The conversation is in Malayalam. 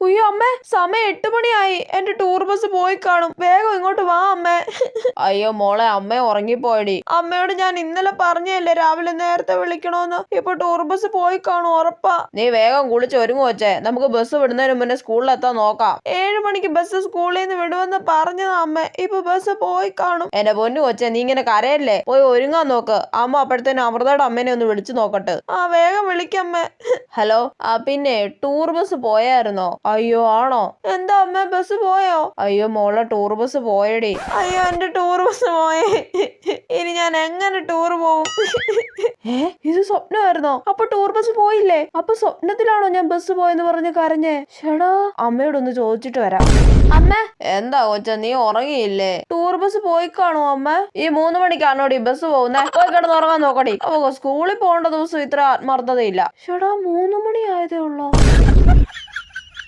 ഉയ്യോ അമ്മേ, സമയം 8 മണിയായി. എന്റെ ടൂർ ബസ് പോയി കാണും. വേഗം ഇങ്ങോട്ട് വാ അമ്മേ. അയ്യോ മോളെ, അമ്മ ഉറങ്ങിപ്പോയടി. അമ്മയോട് ഞാൻ ഇന്നലെ പറഞ്ഞല്ലേ രാവിലെ നേരത്തെ വിളിക്കണോന്ന്. ഇപ്പൊ ടൂർ ബസ് പോയി കാണും, ഉറപ്പാ. നീ വേഗം കുളിച്ച് ഒരുങ്ങു വെച്ചേ. നമുക്ക് ബസ് വിടുന്നതിന് മുന്നേ സ്കൂളിലെത്താൻ നോക്കാം. 7 മണിക്ക് ബസ് സ്കൂളിൽ നിന്ന് വിടുമെന്ന് പറഞ്ഞതാ അമ്മ. ഇപ്പൊ ബസ് പോയി കാണും. എന്റെ പൊന്നു കൊച്ചേ, നീ ഇങ്ങനെ കരയല്ലേ. പോയി ഒരുങ്ങാൻ നോക്ക്. അമ്മ അപ്പോഴത്തേനും അമൃതയുടെ അമ്മേനെ ഒന്ന് വിളിച്ചു നോക്കട്ടെ. ആ വേഗം വിളിക്കമ്മേ. ഹലോ, പിന്നെ ടൂർ ബസ് പോയായിരുന്നോ? അയ്യോ ആണോ? എന്താ അമ്മ, ബസ് പോയോ? അയ്യോ മോളെ, ടൂർ ബസ് പോയടി. അയ്യോ എന്റെ ടൂർ ബസ് പോയേ. ഇനി ഞാൻ എങ്ങനെ ടൂർ പോവും? ഇത് സ്വപ്നമായിരുന്നോ? അപ്പൊ ടൂർ ബസ് പോയില്ലേ? അപ്പൊ സ്വപ്നത്തിലാണോ ഞാൻ ബസ് പോയെന്ന് പറഞ്ഞ് കരഞ്ഞേ? ഷടാ, അമ്മയോടൊന്ന് ചോദിച്ചിട്ട് വരാം. അമ്മ, എന്താ കൊച്ച, നീ ഉറങ്ങിയില്ലേ? ടൂർ ബസ് പോയി കാണോ അമ്മ? ഈ 3 മണിക്കാണോടി ബസ് പോകുന്നേ? പോയി കിടന്ന് ഉറങ്ങാൻ നോക്കടി. അപ്പൊ സ്കൂളിൽ പോകേണ്ട ദിവസം ഇത്ര ആത്മാർത്ഥതയില്ല. ഷടാ, 3 മണി ആയതേ ഉള്ളോ?